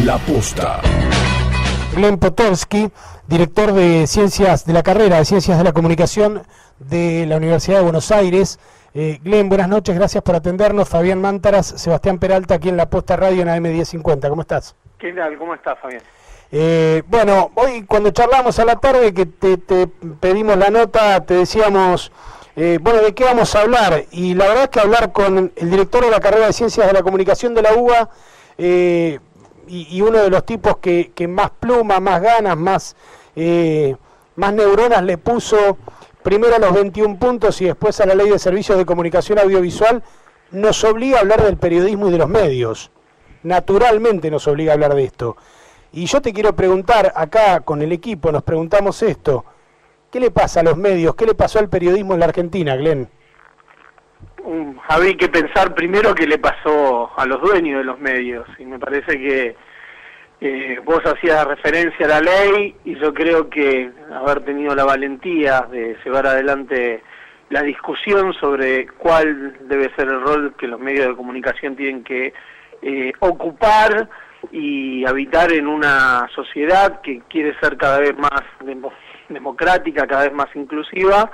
La Posta. Glenn Potolsky, director de Ciencias de la carrera de Ciencias de la Comunicación de la Universidad de Buenos Aires. Glenn, buenas noches, gracias por atendernos. Fabián Mántaras, Sebastián Peralta, aquí en La Posta Radio en AM1050. ¿Cómo estás? ¿Qué tal? ¿Cómo estás, Fabián? Bueno, hoy cuando charlamos a la tarde que te pedimos la nota, te decíamos, bueno, ¿de qué vamos a hablar? Y la verdad es que hablar con el director de la carrera de Ciencias de la Comunicación de la UBA, y uno de los tipos que más pluma, más ganas, más neuronas le puso primero a los 21 puntos y después a la Ley de Servicios de Comunicación Audiovisual, nos obliga a hablar del periodismo y de los medios. Naturalmente nos obliga a hablar de esto. Y yo te quiero preguntar, acá con el equipo nos preguntamos esto, ¿qué le pasa a los medios? ¿Qué le pasó al periodismo en la Argentina, Glenn? Habría que pensar primero qué le pasó a los dueños de los medios, y me parece que vos hacías referencia a la ley, y yo creo que haber tenido la valentía de llevar adelante la discusión sobre cuál debe ser el rol que los medios de comunicación tienen que ocupar y habitar en una sociedad que quiere ser cada vez más democrática, cada vez más inclusiva,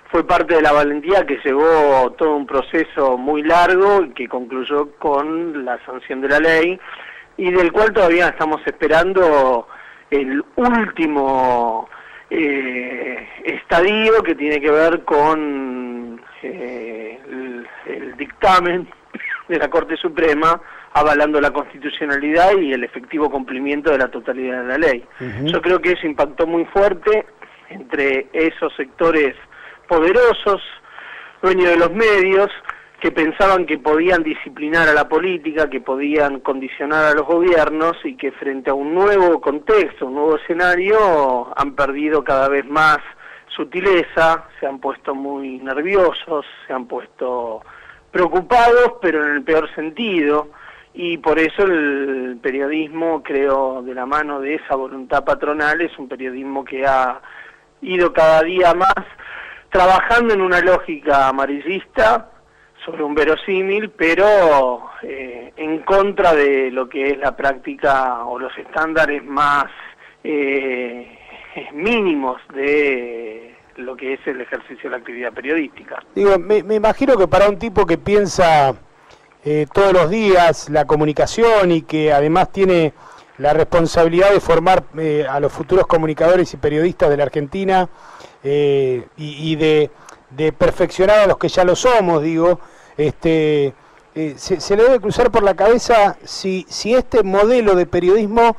fue parte de la valentía que llevó todo un proceso muy largo y que concluyó con la sanción de la ley, y del cual todavía estamos esperando el último estadio, que tiene que ver con el dictamen de la Corte Suprema avalando la constitucionalidad y el efectivo cumplimiento de la totalidad de la ley. Yo creo que eso impactó muy fuerte entre esos sectores poderosos, dueños de los medios, que pensaban que podían disciplinar a la política, que podían condicionar a los gobiernos, y que frente a un nuevo contexto, un nuevo escenario, han perdido cada vez más sutileza, se han puesto muy nerviosos, se han puesto preocupados, pero en el peor sentido, y por eso el periodismo, creo, de la mano de esa voluntad patronal, es un periodismo que ha ido cada día más trabajando en una lógica amarillista sobre un verosímil, pero en contra de lo que es la práctica o los estándares más mínimos de lo que es el ejercicio de la actividad periodística. Digo, me imagino que para un tipo que piensa todos los días la comunicación y que además tiene la responsabilidad de formar a los futuros comunicadores y periodistas de la Argentina, y de perfeccionar a los que ya lo somos, digo, se le debe cruzar por la cabeza si este modelo de periodismo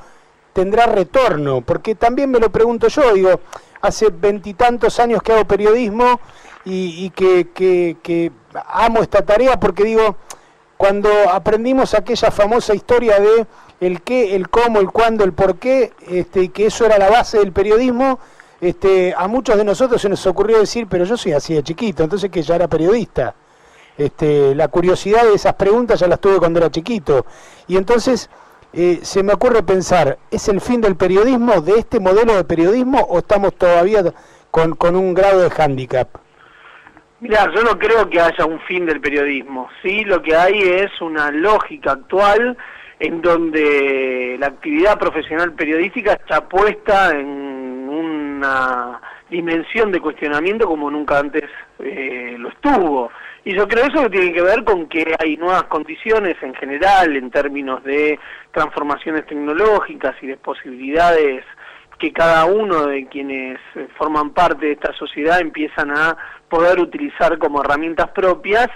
tendrá retorno, porque también me lo pregunto yo, digo, hace 20 y tantos años que hago periodismo y que amo esta tarea, porque digo, cuando aprendimos aquella famosa historia de el qué, el cómo, el cuándo, el por qué, que eso era la base del periodismo, a muchos de nosotros se nos ocurrió decir, pero yo soy así de chiquito, entonces que ya era periodista. La curiosidad de esas preguntas ya las tuve cuando era chiquito. Y entonces se me ocurre pensar, ¿es el fin del periodismo, de este modelo de periodismo, o estamos todavía con un grado de hándicap? Mirá, yo no creo que haya un fin del periodismo. Sí, lo que hay es una lógica actual en donde la actividad profesional periodística está puesta en una dimensión de cuestionamiento como nunca antes lo estuvo. Y yo creo eso que tiene que ver con que hay nuevas condiciones en general en términos de transformaciones tecnológicas y de posibilidades que cada uno de quienes forman parte de esta sociedad empiezan a poder utilizar como herramientas propias,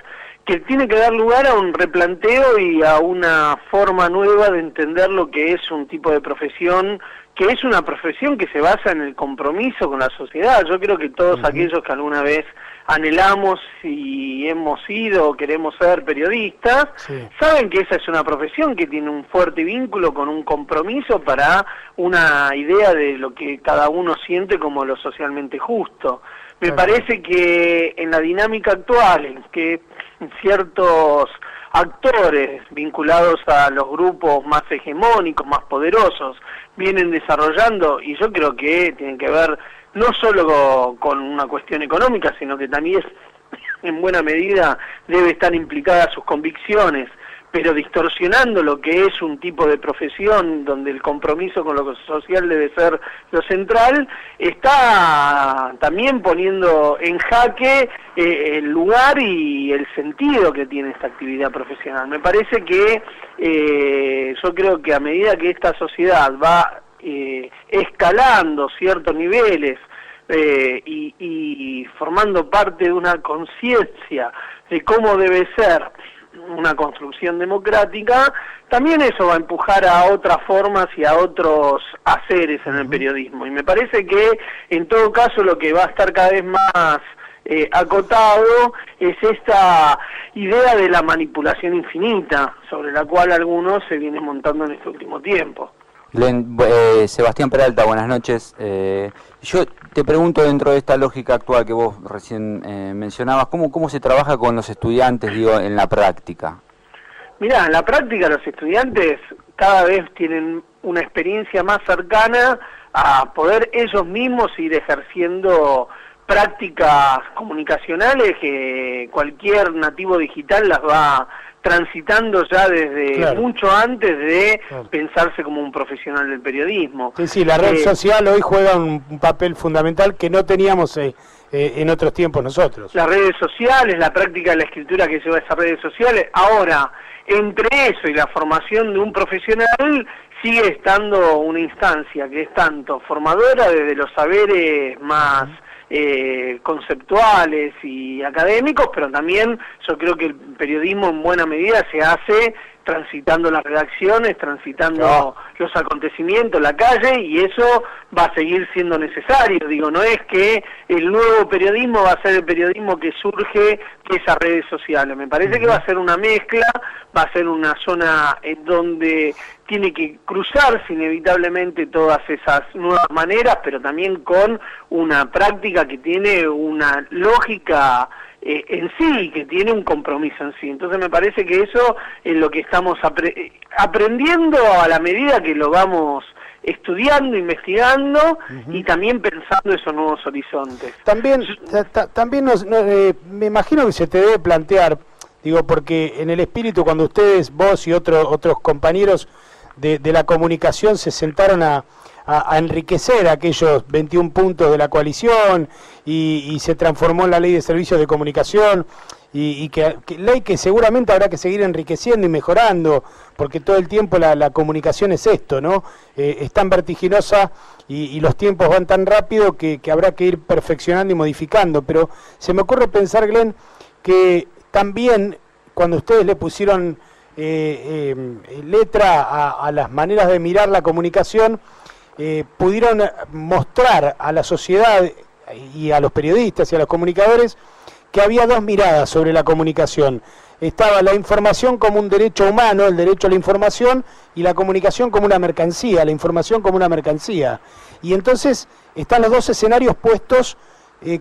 que tiene que dar lugar a un replanteo y a una forma nueva de entender lo que es un tipo de profesión, que es una profesión que se basa en el compromiso con la sociedad. Yo creo que todos aquellos que alguna vez anhelamos y hemos sido o queremos ser periodistas, saben que esa es una profesión que tiene un fuerte vínculo con un compromiso para una idea de lo que cada uno siente como lo socialmente justo. Me parece que en la dinámica actual, en que ciertos actores vinculados a los grupos más hegemónicos, más poderosos, vienen desarrollando, y yo creo que tienen que ver no solo con una cuestión económica, sino que también en buena medida debe estar implicada sus convicciones, pero distorsionando lo que es un tipo de profesión donde el compromiso con lo social debe ser lo central, está también poniendo en jaque el lugar y el sentido que tiene esta actividad profesional. Me parece que yo creo que a medida que esta sociedad va escalando ciertos niveles y formando parte de una conciencia de cómo debe ser una construcción democrática, también eso va a empujar a otras formas y a otros haceres en el periodismo. Y me parece que en todo caso lo que va a estar cada vez más acotado es esta idea de la manipulación infinita, sobre la cual algunos se vienen montando en este último tiempo. Sebastián Peralta, buenas noches. Yo te pregunto, dentro de esta lógica actual que vos recién mencionabas, ¿cómo se trabaja con los estudiantes, digo, en la práctica? Mirá, en la práctica los estudiantes cada vez tienen una experiencia más cercana a poder ellos mismos ir ejerciendo prácticas comunicacionales que cualquier nativo digital las va transitando ya desde mucho antes de pensarse como un profesional del periodismo. Sí, la red social hoy juega un papel fundamental que no teníamos en otros tiempos nosotros. Las redes sociales, la práctica de la escritura que lleva a esas redes sociales. Ahora, entre eso y la formación de un profesional, sigue estando una instancia que es tanto formadora desde los saberes más conceptuales y académicos, pero también yo creo que el periodismo en buena medida se hace transitando las redacciones, transitando los acontecimientos, la calle, y eso va a seguir siendo necesario. Digo, no es que el nuevo periodismo va a ser el periodismo que surge de esas redes sociales. Me parece que va a ser una mezcla, va a ser una zona en donde tiene que cruzarse inevitablemente todas esas nuevas maneras, pero también con una práctica que tiene una lógica en sí, que tiene un compromiso en sí. Entonces me parece que eso es lo que estamos aprendiendo a la medida que lo vamos estudiando, investigando y también pensando esos nuevos horizontes. También me imagino que se te debe plantear, digo, porque en el espíritu cuando ustedes, vos y otros compañeros de la comunicación se sentaron a enriquecer aquellos 21 puntos de la coalición y se transformó en la ley de servicios de comunicación y que ley que seguramente habrá que seguir enriqueciendo y mejorando, porque todo el tiempo la comunicación es esto, ¿no? Es tan vertiginosa y los tiempos van tan rápido que habrá que ir perfeccionando y modificando, pero se me ocurre pensar, Glenn, que también cuando ustedes le pusieron letra a las maneras de mirar la comunicación, pudieron mostrar a la sociedad y a los periodistas y a los comunicadores que había dos miradas sobre la comunicación. Estaba la información como un derecho humano, el derecho a la información, y la comunicación como una mercancía, la información como una mercancía. Y entonces están los dos escenarios puestos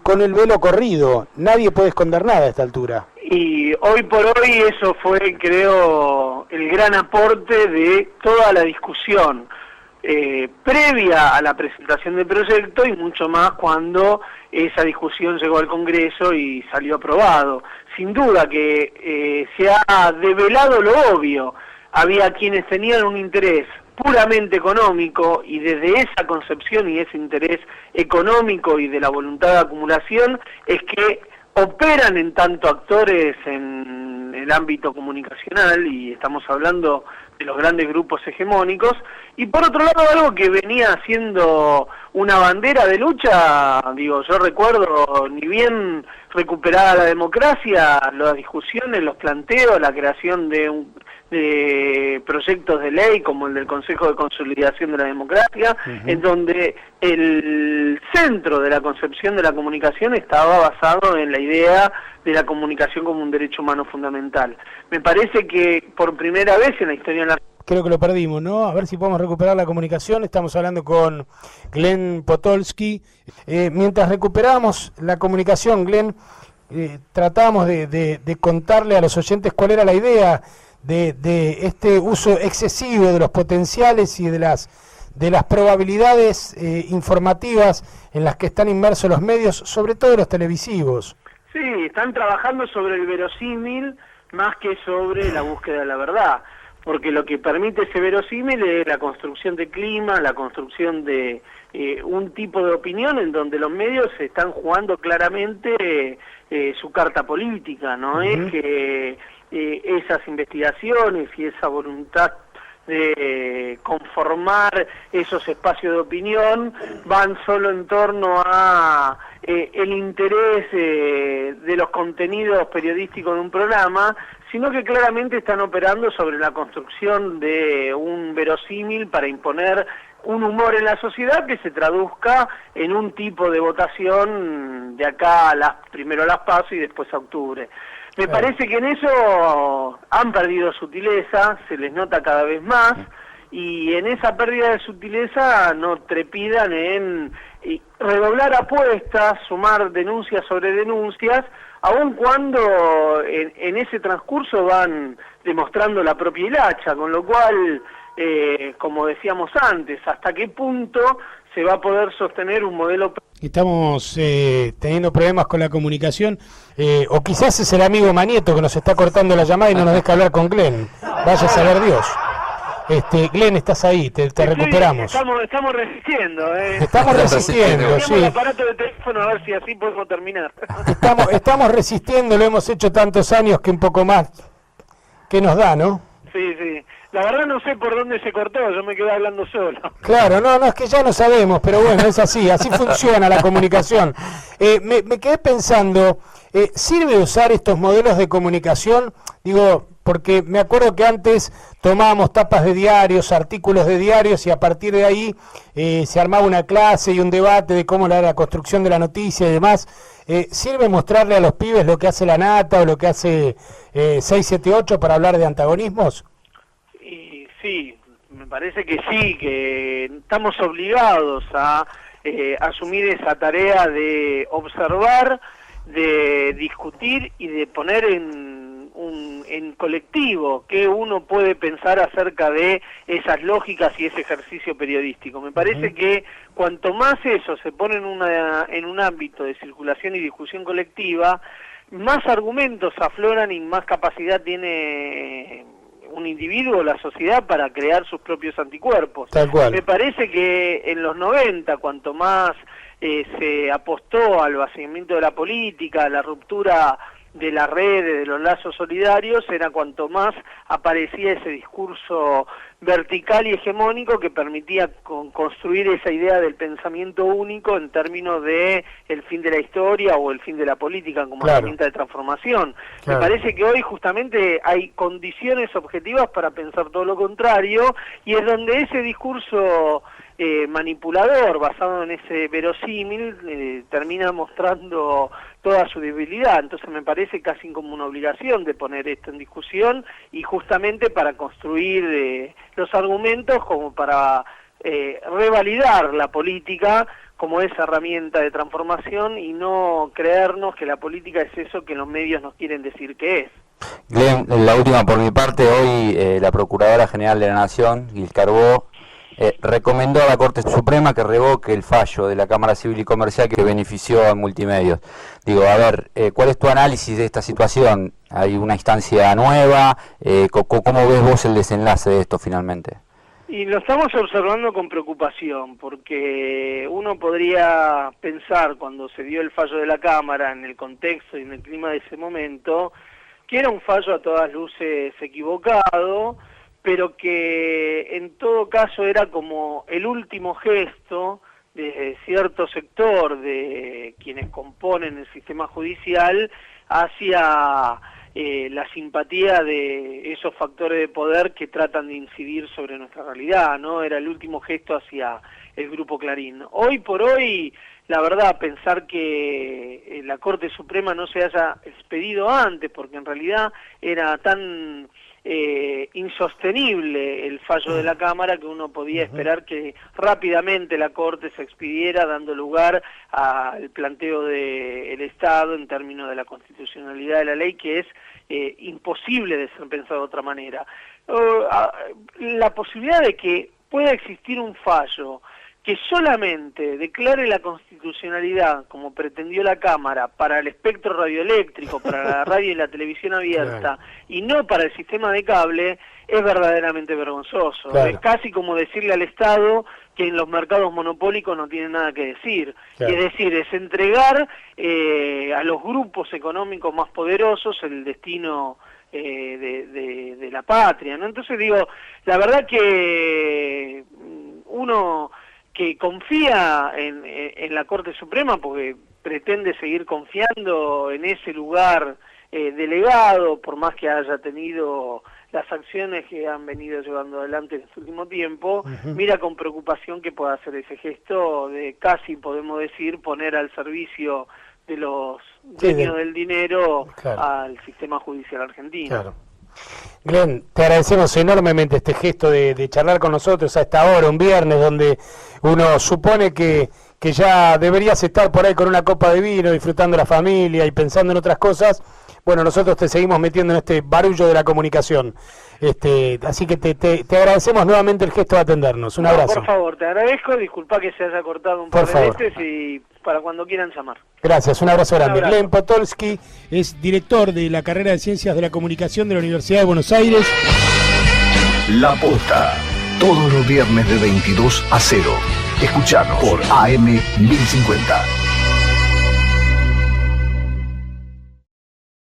con el velo corrido. Nadie puede esconder nada a esta altura. Y hoy por hoy eso fue, creo, el gran aporte de toda la discusión previa a la presentación del proyecto y mucho más cuando esa discusión llegó al Congreso y salió aprobado. Sin duda que se ha develado lo obvio. Había quienes tenían un interés puramente económico y desde esa concepción y ese interés económico y de la voluntad de acumulación es que operan en tanto actores en el ámbito comunicacional, y estamos hablando de los grandes grupos hegemónicos, y por otro lado algo que venía siendo una bandera de lucha. Digo, yo recuerdo, ni bien recuperada la democracia, las discusiones, los planteos, la creación de proyectos de ley como el del Consejo de Consolidación de la Democracia, en donde el centro de la concepción de la comunicación estaba basado en la idea de la comunicación como un derecho humano fundamental. Me parece que por primera vez en la historia de la... Creo que lo perdimos, ¿no? A ver si podemos recuperar la comunicación. Estamos hablando con Glenn Potolsky. Mientras recuperábamos la comunicación, Glenn, tratábamos de contarle a los oyentes cuál era la idea de este uso excesivo de los potenciales y de las probabilidades informativas en las que están inmersos los medios, sobre todo los televisivos. Sí, están trabajando sobre el verosímil más que sobre la búsqueda de la verdad, porque lo que permite ese verosímil es la construcción de clima, la construcción de un tipo de opinión en donde los medios están jugando claramente su carta política, no es que esas investigaciones y esa voluntad de conformar esos espacios de opinión van solo en torno a el interés de los contenidos periodísticos de un programa, sino que claramente están operando sobre la construcción de un verosímil para imponer un humor en la sociedad que se traduzca en un tipo de votación de acá primero a las PASO y después a octubre. Me parece que en eso han perdido sutileza, se les nota cada vez más, y en esa pérdida de sutileza no trepidan en redoblar apuestas, sumar denuncias sobre denuncias, aun cuando en ese transcurso van demostrando la propia hilacha, con lo cual, como decíamos antes, hasta qué punto se va a poder sostener un modelo. Estamos teniendo problemas con la comunicación, o quizás es el amigo Manieto que nos está cortando la llamada y no nos deja hablar con Glenn. Vaya a saber Dios. Glenn, estás ahí, te recuperamos. Estamos resistiendo. Estamos resistiendo, sí. El aparato de teléfono a ver si así podemos terminar. Estamos resistiendo, lo hemos hecho tantos años que un poco más que nos da, ¿no? Sí, sí. La verdad no sé por dónde se cortó, yo me quedé hablando solo. Claro, no, es que ya no sabemos, pero bueno, es así funciona la comunicación. Me quedé pensando, ¿sirve usar estos modelos de comunicación? Digo, porque me acuerdo que antes tomábamos tapas de diarios, artículos de diarios, y a partir de ahí se armaba una clase y un debate de cómo era la construcción de la noticia y demás. ¿Sirve mostrarle a los pibes lo que hace La Nata o lo que hace 678 para hablar de antagonismos? Y sí, me parece que sí, que estamos obligados a asumir esa tarea de observar, de discutir y de poner en colectivo qué uno puede pensar acerca de esas lógicas y ese ejercicio periodístico. Me parece que cuanto más eso se pone en un ámbito de circulación y discusión colectiva, más argumentos afloran y más capacidad tiene un individuo o la sociedad para crear sus propios anticuerpos. Tal cual. Me parece que en los 90, cuanto más se apostó al vaciamiento de la política, a la ruptura de las redes, de los lazos solidarios, era cuanto más aparecía ese discurso vertical y hegemónico que permitía construir esa idea del pensamiento único en términos de el fin de la historia o el fin de la política como herramienta de transformación. Me parece que hoy justamente hay condiciones objetivas para pensar todo lo contrario, y es donde ese discurso manipulador, basado en ese verosímil, termina mostrando toda su debilidad. Entonces me parece casi como una obligación de poner esto en discusión, y justamente para construir los argumentos como para revalidar la política como esa herramienta de transformación, y no creernos que la política es eso que los medios nos quieren decir que es. Glenn, la última por mi parte. Hoy la Procuradora General de la Nación, Gil Carbó, recomendó a la Corte Suprema que revoque el fallo de la Cámara Civil y Comercial que benefició a Multimedios. Digo, a ver, ¿cuál es tu análisis de esta situación? ¿Hay una instancia nueva? ¿Cómo ves vos el desenlace de esto finalmente? Y lo estamos observando con preocupación, porque uno podría pensar, cuando se dio el fallo de la Cámara, en el contexto y en el clima de ese momento, que era un fallo a todas luces equivocado, pero que en todo caso era como el último gesto de cierto sector de quienes componen el sistema judicial hacia la simpatía de esos factores de poder que tratan de incidir sobre nuestra realidad, ¿no? Era el último gesto hacia el Grupo Clarín. Hoy por hoy, la verdad, pensar que la Corte Suprema no se haya expedido antes, porque en realidad era tan insostenible el fallo de la Cámara que uno podía esperar que rápidamente la Corte se expidiera, dando lugar al planteo del Estado en términos de la constitucionalidad de la ley, que es imposible de ser pensado de otra manera. La posibilidad de que pueda existir un fallo que solamente declare la constitucionalidad, como pretendió la Cámara, para el espectro radioeléctrico, para la radio y la televisión abierta, y no para el sistema de cable, es verdaderamente vergonzoso. Claro. Es casi como decirle al Estado que en los mercados monopólicos no tiene nada que decir. Claro. Y es decir, es entregar a los grupos económicos más poderosos el destino de la patria, ¿no? Entonces digo, la verdad que uno que confía en la Corte Suprema porque pretende seguir confiando en ese lugar delegado, por más que haya tenido las acciones que han venido llevando adelante en este último tiempo, mira con preocupación que pueda hacer ese gesto de casi, podemos decir, poner al servicio de los dueños del dinero al sistema judicial argentino. Claro. Glenn, te agradecemos enormemente este gesto de charlar con nosotros a esta hora, un viernes, donde uno supone que ya deberías estar por ahí con una copa de vino, disfrutando la familia y pensando en otras cosas. Bueno, nosotros te seguimos metiendo en este barullo de la comunicación. Así que te agradecemos nuevamente el gesto de atendernos. Un abrazo. Por favor, te agradezco. Disculpa que se haya cortado un par de veces y para cuando quieran llamar. Gracias, un abrazo grande. Glenn Potolsky es director de la carrera de Ciencias de la Comunicación de la Universidad de Buenos Aires. La Posta, todos los viernes de 22 a 0. Escuchanos por AM 1050.